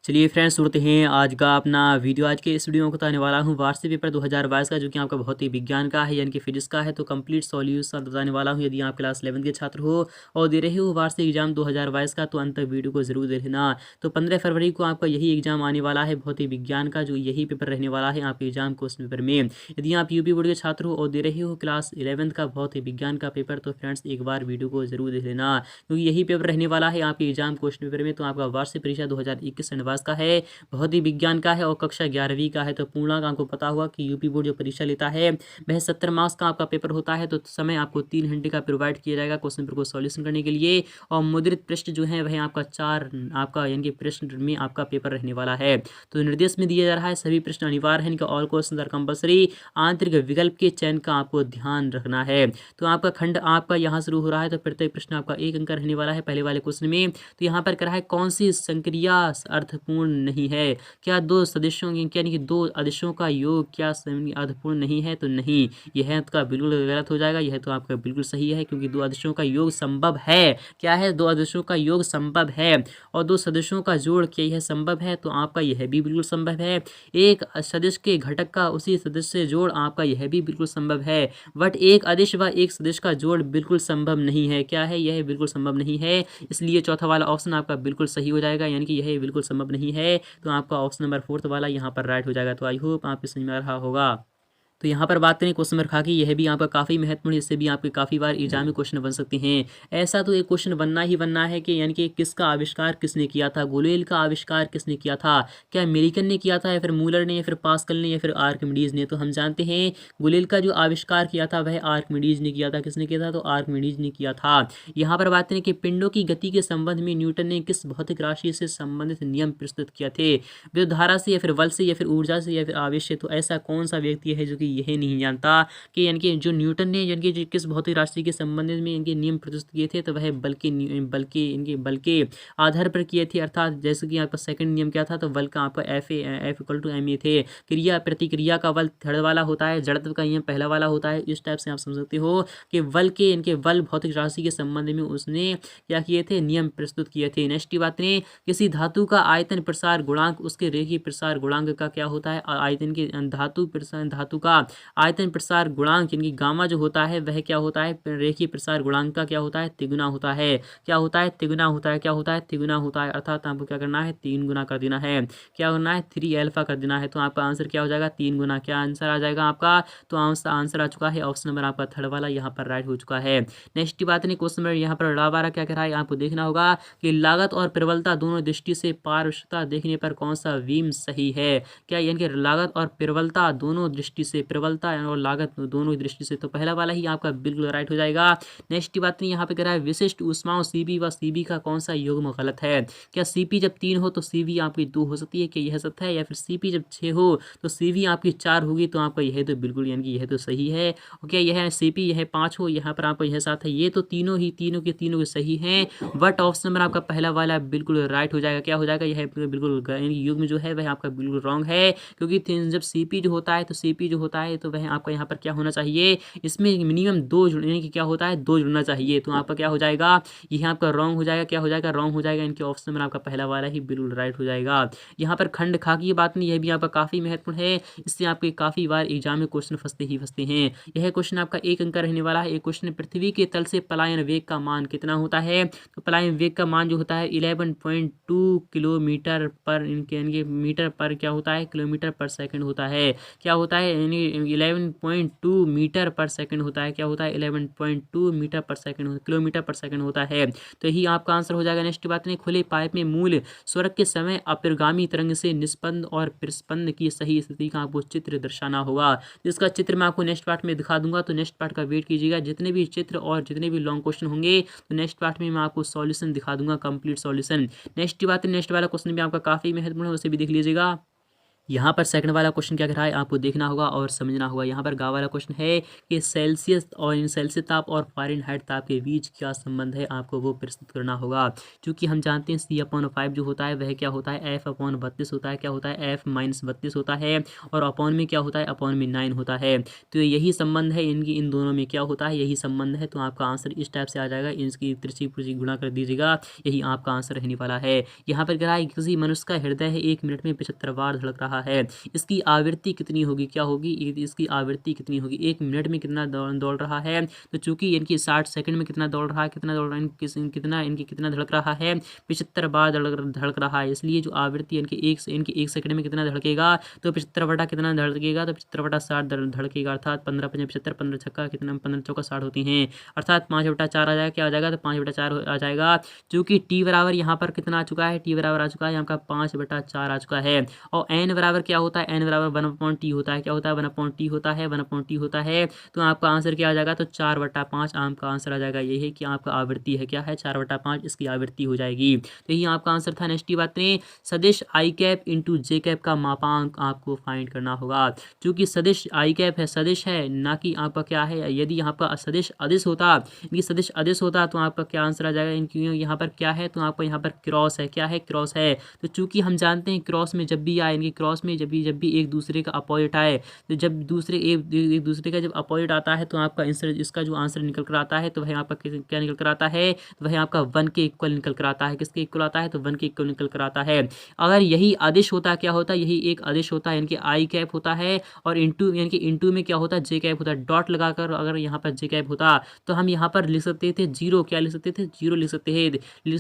चलिए फ्रेंड्स, सुनते हैं आज का अपना वीडियो। आज के इस वीडियो में बताने वाला हूँ वार्षिक पेपर 2022 का, जो कि आपका भौतिक विज्ञान का है यानी कि फिजिक्स का है। तो कंप्लीट सॉल्यूशन बताने वाला हूँ। यदि आप क्लास 11 के छात्र हो और दे रहे हो वार्षिक एग्जाम 2022 का, तो अंत तक वीडियो को जरूर देखना। तो 15 फरवरी को आपका यही एग्जाम आने वाला है भौतिक विज्ञान का, जो यही पेपर रहने वाला है आपके एग्जाम क्वेश्चन पेपर में। यदि आप यूपी बोर्ड के छात्र हो और दे रहे हो क्लास 11 का भौतिक विज्ञान का पेपर, तो फ्रेंड्स एक बार वीडियो को जरूर देख लेना, क्योंकि यही पेपर रहने वाला है आपके एग्जाम क्वेश्चन पेपर में। तो आपका वार्षिक परीक्षा 2021 एडवांस का है, भौतिक विज्ञान का है और कक्षा 11वीं का है। तो पूर्णांक आपको पता हुआ कि यूपी बोर्ड जो परीक्षा लेता है वह 70 मार्क्स का आपका पेपर होता है। तो समय आपको 3 घंटे का प्रोवाइड किया जाएगा क्वेश्चन पेपर को सॉल्यूशन करने के लिए। और मुद्रित पृष्ठ जो है वह आपका 4 आपका यानी कि पृष्ठ में आपका पेपर रहने वाला है। तो निर्देश में दिया जा रहा है सभी प्रश्न अनिवार्य है, इनका ऑल क्वेश्चन आर कंपल्सरी। आंतरिक विकल्प के चयन का आपको ध्यान रखना है। तो आपका खंड आपका यहाँ शुरू हो रहा है, तो प्रत्येक प्रश्न आपका 1 अंक रहने वाला है पहले वाले क्वेश्चन में। तो यहाँ पर कह रहा है कौन सी संक्रिया अर्थपूर्ण नहीं है। क्या दो सदिशों यानी कि दो अदिशों का योग क्या अर्थपूर्ण नहीं है। तो नहीं, यह आपका बिल्कुल गलत हो जाएगा। यह तो आपका बिल्कुल सही है, क्योंकि दो अदिशों का योग संभव है। क्या है, दो अदिशों का योग संभव है। और दो सदिशों का जोड़ क्या यह संभव है। तो आपका यह भी बिल्कुल संभव है। एक सदिश के घटक का उसी सदिश से जोड़ आपका यह भी बिल्कुल संभव है। बट एक अदिश व एक सदिश का जोड़ बिल्कुल संभव नहीं है। क्या है, यह बिल्कुल संभव नहीं है। इसलिए चौथा वाला ऑप्शन आपका बिल्कुल सही हो जाएगा, यानी कि यह बिल्कुल संभव नहीं है। तो आपका ऑप्शन नंबर 4 वाला यहाँ पर राइट हो जाएगा। तो आई होप आपको समझ में आ रहा होगा। तो यहाँ पर बात करें क्वेश्चन नंबर खा की, यह भी आपका काफ़ी महत्वपूर्ण है। इससे भी आपके काफ़ी बार एग्जाम में क्वेश्चन बन सकते हैं। ऐसा तो एक क्वेश्चन बनना ही बनना है कि यानी कि किसका आविष्कार किसने किया था। गोलेल का आविष्कार किसने किया था। क्या अमेरिकन ने किया था, या फिर मूलर ने, या फिर पास्कल ने, या फिर आर्किमिडीज ने। तो हम जानते हैं गोलेल का जो आविष्कार किया था वह आर्किमिडीज ने किया था। किसने किया था, तो आर्किमिडीज ने किया था। यहाँ पर बात करें कि पिंडों की गति के संबंध में न्यूटन ने किस भौतिक राशि से संबंधित नियम प्रस्तुत किए थे। विद्युत धारा से, या फिर बल से, या फिर ऊर्जा से, या फिर आवेश से। तो ऐसा कौन सा व्यक्ति है जो कि यह नहीं जानता कि यानी कि जो न्यूटन ने यानी कि किस भौतिक राशि के संबंध में इनके नियम प्रस्तुत किए थे। तो वह बल के आधार पर किए थे। अर्थात जैसे कि आपका सेकंड नियम क्या था, तो बल का आपका F=ma थे। क्रिया प्रतिक्रिया का बल थर्ड वाला होता है, जड़त्व का नियम पहला वाला होता है। इस टाइप से आप समझ सकते हो कि इनके बल भौतिक राशि के संबंध में उसने क्या किए थे, नियम प्रस्तुत किए थे। नेक्स्ट की बात करें, किसी धातु का आयतन प्रसार गुणांक उसके रेखीय प्रसार गुणांक का क्या होता है। आयतन के धातु का आयतन प्रसार गुणांक यानी कि गामा जो होता है वह क्या होता है, रेखीय प्रसार गुणांक का क्या होता है, तिगुना होता है। क्या होता है, तिगुना होता है। क्या होता है, तिगुना होता है। अर्थात आपको क्या करना है, 3 गुना कर देना है। क्या करना है, 3 अल्फा कर देना है। तो आपका आंसर क्या हो जाएगा, 3 गुना। क्या आंसर आ जाएगा आपका, तो आंसर आ चुका है ऑप्शन नंबर आपका थर्ड वाला यहाँ पर राइट हो चुका है। नेक्स्ट की बात नहीं, क्वेश्चन नंबर यहाँ पर ला क्या कह रहा है, आपको देखना होगा कि लागत और प्रबलता दोनों दृष्टि से पारदर्शिता देखने पर कौन सा बीम सही है। क्या यानी कि लागत और प्रबलता दोनों दृष्टि से, प्रबलता और लागत दोनों दृष्टि से, तो पहला वाला ही आपका बिल्कुल राइट हो जाएगा। नेक्स्ट की बात नहीं, यहाँ पे कह रहा है विशिष्ट ऊष्माओं सीबी व सीबी का कौन सा युग्म गलत है। क्या सीपी जब 3 हो तो सीबी आपकी 2 हो सकती है, क्या यह सत्य है। या फिर सीपी जब 6 हो तो सीबी आपकी 4 होगी। तो आपका यह तो बिल्कुल यानी कि यह तो सही है। और क्या यह सीपी यह 5 हो, यहाँ पर आपको यह 7 है। ये तो तीनों के तीनों सही हैं। बट ऑप्शन नंबर आपका पहला वाला बिल्कुल राइट हो जाएगा। क्या हो जाएगा, यह बिल्कुल युग्म जो है वह आपका बिल्कुल रॉन्ग है। क्योंकि जब सीपी जो होता है, तो सीपी जो होता है तो वह आपका यहाँ पर क्या होना चाहिए, इसमें मिनिमम 2 जुड़ने की क्या होता है, 2 जुड़ना चाहिए। तो आपका क्या हो जाएगा, यह आपका रॉन्ग हो जाएगा। क्या हो जाएगा, रॉन्ग हो जाएगा। इनके ऑप्शन में आपका पहला वाला ही बिल्कुल राइट हो जाएगा। यहाँ पर खंड खा की बात नहीं, यह भी आपका काफ़ी महत्वपूर्ण है। इससे आपके काफ़ी बार एग्जाम में क्वेश्चन फंसते हैं। यह क्वेश्चन आपका 1 अंक रहने वाला है। एक क्वेश्चन, पृथ्वी के तल से पलायन वेग का मान कितना होता है। तो पलायन वेग का मान जो होता है 11.2 किलोमीटर पर यानी मीटर पर क्या होता है, किलोमीटर पर सेकंड होता है। क्या होता है, यानी 11.2 मीटर पर सेकंड होता है। क्या होता है, 11.2 मीटर पर सेकंड, किलोमीटर पर सेकंड होता है। तो यही आपका आंसर हो जाएगा। नेक्स्ट बात नहीं, खुले पाइप में मूल स्वर्ग के समय अप्रगामी तरंग से निस्पंद और प्रस्पंद की सही स्थिति का आपको चित्र दर्शाना होगा, जिसका चित्र मैं आपको नेक्स्ट पार्ट में दिखा दूंगा। तो नेक्स्ट पार्ट का वेट कीजिएगा। जितने भी चित्र और जितने भी लॉन्ग क्वेश्चन होंगे तो नेक्स्ट पार्ट में मैं आपको सॉल्यूशन दिखा दूंगा, कंप्लीट सॉल्यूशन। नेक्स्ट बात, नेक्स्ट वाला क्वेश्चन भी आपका काफी महत्वपूर्ण है, उसे भी देख लीजिएगा। यहाँ पर सेकंड वाला क्वेश्चन क्या कह रहा है आपको देखना होगा और समझना होगा। यहाँ पर गा वाला क्वेश्चन है कि सेल्सियस और सेल्सियस ताप और फ़ारेनहाइट ताप के बीच क्या संबंध है, आपको वो प्रस्तुत करना होगा। क्योंकि हम जानते हैं C/5 जो होता है वह क्या होता है F/32 होता है, क्या होता है F-32 होता है, और अपॉन में क्या होता है अपॉन में 9 होता है। तो यही संबंध है इनकी, इन दोनों में क्या होता है यही संबंध है। तो आपका आंसर इस टाइप से आ जाएगा, इसकी त्रिची पुची गुणा कर दीजिएगा, यही आपका आंसर रहने वाला है। यहाँ पर कह रहा है किसी मनुष्य का हृदय है 1 मिनट में 75 बार धड़क रहा है, इसकी आवृत्ति कितनी होगी, क्या होगी इसकी आवृत्ति कितनी होगी, 1 मिनट में कितना दौड़ रहा है। तो चूंकि इनकी 60 सेकंड में कितना दौड़ रहा है, कितना दौड़ रहा है, कितना धड़क रहा है, 75 बार धड़क रहा है, इसलिए जो आवृत्ति इनकी एक सेकंड में कितना धड़केगा, तो 75 बटा कितना धड़केगा, तो 75 बटा 60 धड़केगा, अर्थात 15 × 75, 15 छक्का कितना, 15 चौका 60 होती हैं, अर्थात 5/4 आ जाएगा, क्या आ जाएगा, तो 5/4 आ जाएगा। चूंकि टी बराबर यहाँ पर कितना आ चुका है, टी बराबर आ चुका है यहाँ का 5/4 आ चुका है। और एन बराबर क्या होता है, एन बराबर 1/t होता है, क्या होता है 1/t होता है, 1/t होता है। तो आपका आंसर क्या आ जाएगा, तो 4/5 आपका आंसर आ जाएगा। यही है कि आपका आवृत्ति है, क्या है 4/5 इसकी आवृत्ति हो जाएगी। तो यही आपका आंसर था। नेक्स्ट बात में सदिश आई कैप इंटू जे कैप का मापांक आपको फाइंड करना होगा। क्योंकि सदिश आई कैप है, सदिश है, ना कि आपका क्या है, यदि यहाँ का सदिश अदिश होता, इनकी सदिश अदिश होता तो आपका क्या आंसर आ जाएगा। इनकी यहाँ पर क्या है, तो आपको यहाँ पर क्रॉस है, क्या है क्रॉस है। तो चूंकि हम जानते हैं क्रॉस में जब भी आए, इनकी क्रॉस में जब भी एक दूसरे का अपोजिट आए, तो जब एक दूसरे का जब अपोजिट आता है तो आपका आंसर, इसका जो आंसर निकल कर आता है तो वह आपका क्या निकल कर आता है, तो वह आपका 1 के इक्वल निकल कर आता है। किसके इक्वल आता है, तो 1 के इक्वल निकल कर आता है। अगर यही आदिश होता, क्या होता, यही एक आदिश होता है, यानी कि आई कैप होता है, और इंटू यानी कि इंटू में क्या होता है जे कैप होता है। डॉट लगाकर अगर यहाँ पर जे कैप होता तो हम यहाँ पर लिख सकते थे 0, क्या लिख सकते थे 0 लिख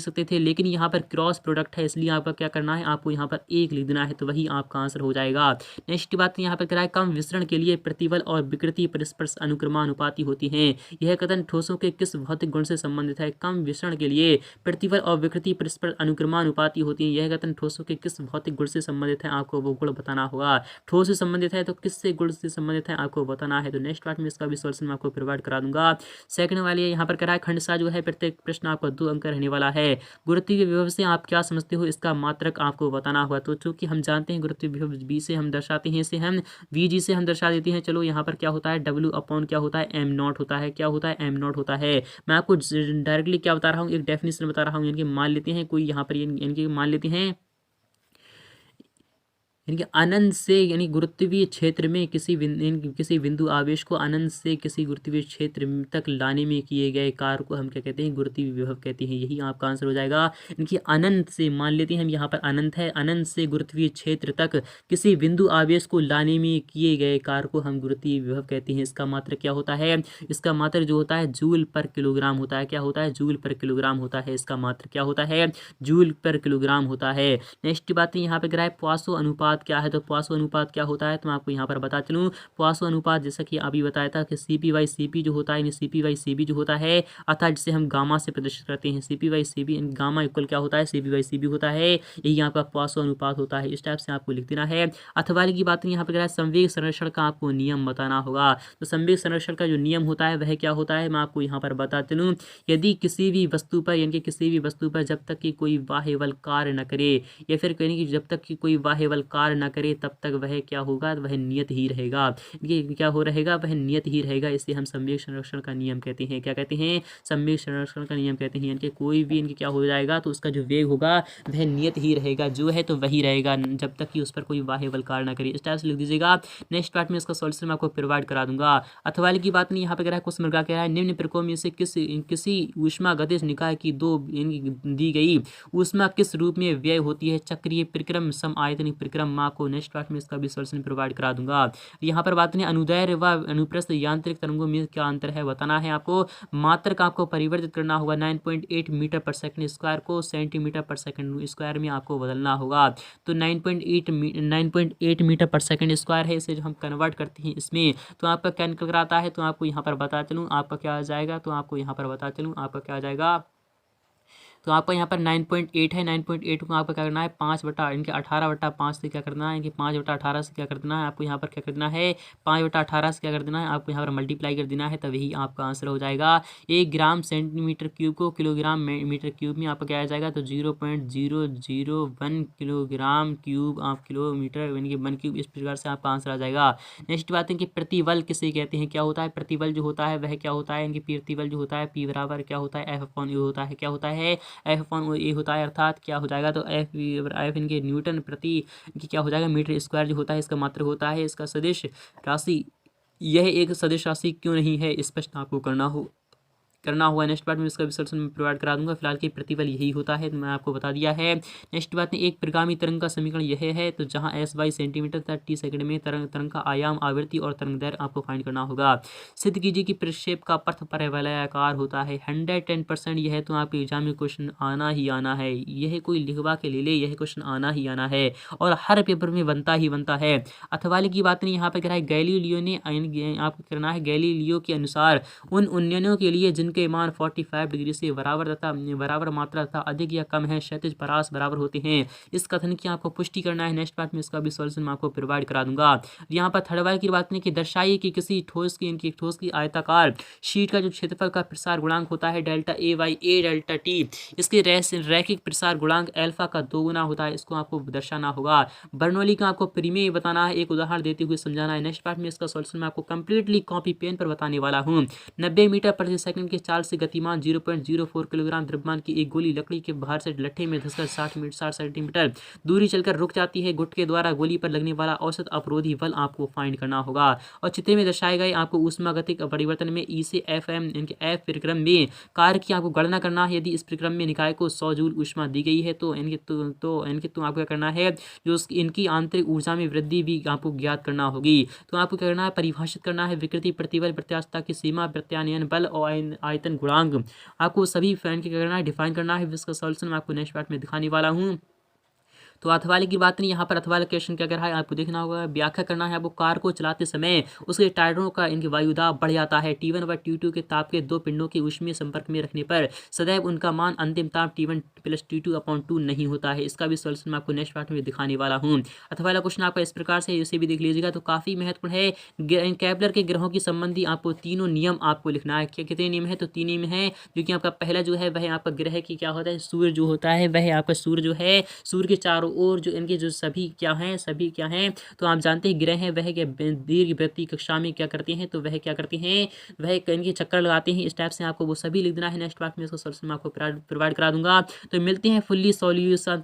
सकते थे, लेकिन यहाँ पर क्रॉस प्रोडक्ट है, इसलिए आपका क्या करना है, आपको यहाँ पर 1 लिख देना है, तो वही आपका आंसर हो जाएगा। नेक्स्ट बात यहाँ पर कह रहा है कम विसरण के लिए प्रतिबल और विकृति परस्पर अनुक्रमानुपाती होती हैं, यह कथन ठोसों के किस भौतिक गुण से संबंधित है। कम विसरण के लिए प्रतिबल और विकृति परस्पर अनुक्रमानुपाती होती है, यह कथन ठोसों के किस भौतिक गुण से संबंधित है, आपको वो गुण बताना होगा। ठोस से संबंधित है तो किससे गुण से संबंधित है आपको बताना है। तो नेक्स्ट पार्ट में इसका भी सॉल्यूशन मैं आपको प्रोवाइड करा दूंगा। सेकंड वाली यहाँ पर कह रहा है खंडसा जो है प्रत्येक प्रश्न आपका 2 अंक रहने वाला है। गुरुत्वीय विभव से आप क्या समझते हो, इसका मात्रक आपको बताना होगा। तो चूंकि हम जानते हैं गुरुत्वीय विभव बी से हम दर्शाते हैं, इसे हम वी से हम दर्शा देते हैं। चलो यहाँ पर क्या होता है W/ क्या होता है m0 होता है, क्या होता है m0 होता है। मैं आपको डायरेक्टली क्या बता रहा हूँ, एक डेफिनेशन बता रहा हूँ। यानी कि मान लेते हैं कोई यहाँ पर यानी मान लेते हैं यानी कि अनंत से, यानी गुरुत्वीय क्षेत्र में किसी बिंदु आवेश को अनंत से किसी गुरुत्वीय क्षेत्र तक लाने में किए गए कार्य को हम क्या कहते हैं, गुरुत्वीय विभव कहते हैं। यही आपका आंसर हो जाएगा। इनकी अनंत से, मान लेते हैं हम यहाँ पर अनंत है, अनंत से गुरुत्वीय क्षेत्र तक किसी बिंदु आवेश को लाने में किए गए कार्य को हम गुरुत्वीय विभव कहते हैं। इसका मात्रक क्या होता है, इसका मात्रक जो होता है जूल पर किलोग्राम होता है, क्या होता है जूल पर किलोग्राम होता है। इसका मात्रक क्या होता है, जूल पर किलोग्राम होता है। नेक्स्ट बात है यहाँ पे कह पॉइसन अनुपात क्या है। तो पॉइसन अनुपात क्या होता है, तो मैं आपको यहाँ पर बता चलूँ। पॉइसन अनुपात जैसा कि अभी बताया था कि CP/CP जो होता है, CP/CB जो होता है, अर्थात जिसे हम गामा से प्रदर्शित करते हैं। CP/CB गामा इक्वल क्या होता है, CP/CB होता है। यही आपका पॉइसन अनुपात होता है। इस टाइप से आपको लिख देना है। अथवा की बात यहाँ पर संवेग संरक्षण का आपको नियम बताना होगा। तो संवेग संरक्षण का जो नियम होता है वह क्या होता है, मैं आपको यहाँ पर बता चलूँ। यदि किसी भी वस्तु पर, यानी कि किसी भी वस्तु पर जब तक कि कोई बाह्य बल कार्य न करे, या फिर कहें कि जब तक कि कोई बाह्य बल कार्य न करे, तब तक वह क्या होगा, वह नियत ही रहेगा। ये क्या हो रहेगा, वह नियत ही रहेगा। इसे हम संवेग संरक्षण का नियम कहते हैं। क्या कहते हैं, संवेग संरक्षण का नियम कहते हैं। यानी कि कोई भी इनके क्या हो जाएगा, तो उसका जो वेग होगा वह नियत ही रहेगा, जो है तो वही रहेगा, जब तक कि उस पर कोई बाह्य बल कार्य न करे। इस टाइप से लिख दीजिएगा। नेक्स्ट पार्ट में इसका सॉल्यूशन मैं आपको प्रोवाइड करा दूंगा। अथवा की बात नहीं, यहाँ पे कह रहा है कुसुम मृगा कह रहा है निम्न प्रकोप में से किसी ऊष्मा गतिज निकाय की दी गई ऊष्मा किस रूप में व्यय होती है, चक्रीय प्रक्रम, सम आयतनिक प्रक्रम। माँ को नेक्स्ट पार्ट में इसका भी सॉल्यूशन प्रोवाइड करा दूंगा। यहाँ पर बात नहीं, अनुदैर्घ्य व अनुप्रस्थ यांत्रिक तरंगों में क्या अंतर है बताना है आपको। मात्रक आपको परिवर्तित करना होगा। 9.8 मीटर पर सेकंड स्क्वायर को सेंटीमीटर पर सेकंड स्क्वायर में आपको बदलना होगा। तो 9.8 मीटर पर सेकंड स्क्वायर है, इसे जो हम कन्वर्ट करते हैं इसमें, तो आपका क्या निकल कर आता है, तो आपको यहाँ पर बता चलूँ आपका क्या आ जाएगा, तो आपको यहाँ पर बता चलूँ आपका क्या आ जाएगा, तो आपका यहाँ पर 9.8 है। 9.8 को आपको क्या करना है 5/18 से क्या करना है, इनके 5/18 से क्या कर देना है आपको यहाँ पर क्या कर देना है 5/18 से क्या कर देना है आपको यहाँ पर मल्टीप्लाई कर देना है, तभी आपका आंसर हो जाएगा। 1 ग्राम सेंटीमीटर क्यूब को किलोग्राम मीटर क्यूब में आपका क्या आ जाएगा, तो 0.001 किलोग्राम क्यूब आप किलोमीटर यानी कि 1 क्यूब, इस प्रकार से आपका आंसर आ जाएगा। नेक्स्ट बात है कि प्रतिबल किसे कहते हैं, क्या होता है प्रतिबल जो होता है वह क्या होता है, इनकी प्रतिबल जो होता है P बराबर क्या होता है F/U होता है, क्या होता है F/A होता है, अर्थात क्या हो जाएगा तो F इनके न्यूटन प्रति इनकी क्या हो जाएगा मीटर स्क्वायर जो होता है इसका मात्रक होता है। इसका सदिश राशि, यह एक सदिश राशि क्यों नहीं है, स्पष्ट आपको करना होगा। नेक्स्ट पार्ट में इसका भी सॉल्यूशन मैं प्रोवाइड करा दूंगा। फिलहाल के प्रतिबल यही होता है, तो मैं आपको बता दिया है। नेक्स्ट बात में एक परिगामी तरंग का समीकरण यह है, तो जहां S/y सेंटीमीटर 30 सेकंड में तरंग का आयाम, आवृत्ति और तरंग दैर्घ्य आपको फाइंड करना होगा। सिद्ध कीजिए कि प्रक्षेप का पथ परवलयाकार होता है। 110% यह तो आपके एग्जाम में क्वेश्चन आना ही आना है, यह कोई लिखवा के ले ले, यह क्वेश्चन आना ही आना है और हर पेपर में बनता ही बनता है। अथवाले की बात नहीं, यहाँ पर कह रहा है गैलीलियो ने आपको करना है, गैलीलियो के अनुसार उन उन्नयनों के लिए जिनके मान 45 डिग्री से बराबर मात्रा तथा अधिक या कम है, क्षैतिज परास बराबर होते हैं। इस कथन की आपको पुष्टि करना है। नेक्स्ट पार्ट में इसका भी सॉल्यूशन मैं आपको प्रोवाइड करा दूंगा। यहाँ पर थर्ड वाले की बात नहीं कि दर्शाइए कि किसी ठोस की आयताकार शीट का जो क्षेत्रफल का प्रसार गुणांक होता है डेल्टा A/A डेल्टा T, इसके रैखिक प्रसार गुणांक अल्फा का 2 गुना होता है, इसको आपको दर्शाना होगा। बर्नौली का आपको प्रमेय बताना है, एक उदाहरण देते हुए समझाना है। नेक्स्ट पार्ट में इसका सॉल्यूशन मैं आपको कंप्लीटली कॉपी पेन पर बताने वाला हूँ। 90 मीटर प्रति सेकंड के चाल से गतिमान 0.04 किलोग्राम द्रव्यमान की एक गोली लकड़ी के बाहर से लट्ठे में धंसकर 60 सेंटीमीटर दूरी चलकर रुक जाती है। गुट के द्वारा गोली पर लगने वाला औसत अवरोधी बल आपको फाइंड करना होगा। और चित्र में दर्शाए गए आपको ऊष्मागतिक परिवर्तन में E से FM इनके F प्रक्रम में कार्य की आपको गणना करना है। यदि इस प्रक्रम में निकाय को 100 जूल ऊष्मा दी गई है तो इनके आपको क्या करना है, जो इनकी आंतरिक ऊर्जा में वृद्धि भी आपको ज्ञात करना होगी। तो आपको क्या करना है, परिभाषित करना है विकृति, प्रतिबल, प्रत्यास्थता की सीमा, प्रत्यानयन बल और आयतन गुणांक, आपको सभी फैन के करना है, डिफाइन करना है। इसका सॉल्यूशन मैं आपको नेक्स्ट पार्ट में दिखाने वाला हूँ। तो अथवाले की बात नहीं, यहाँ पर अथवाले क्वेश्चन क्या कर रहा है आपको देखना होगा। व्याख्या करना है आपको, कार को चलाते समय उसके टायरों का इनके वायुदाब बढ़ जाता है। T1 व T2 के ताप के दो पिंडों के ऊष्मीय संपर्क में रखने पर सदैव उनका मान अंतिम ताप T1 + T2/2 नहीं होता है। इसका भी सॉल्यूशन मैं आपको नेक्स्ट पार्ट में दिखाने वाला हूँ। अथवाला क्वेश्चन आपका इस प्रकार से, इसे भी देख लीजिएगा, तो काफी महत्वपूर्ण है। केपलर के ग्रहों की संबंधी आपको तीनों नियम आपको लिखना है। कितने नियम है, तो 3 नियम है। जो कि आपका पहला जो है वह आपका ग्रह की क्या होता है, सूर्य जो होता है वह आपका सूर्य जो है, सूर्य के चारों ओर जो इनके जो सभी क्या हैं, तो आप जानते हैं ग्रह हैं वह दीर्घ वृत्तीय कक्षा में क्या करते हैं, तो वह क्या करते हैं, वह इनके चक्कर लगाते हैं। इस टाइप से आपको वो सभी लिख देना है। नेक्स्ट पार्ट में इसका सॉल्यूशन मैं आपको प्रोवाइड करा दूंगा। तो मिलते हैं फुल्ली सॉल्यूशन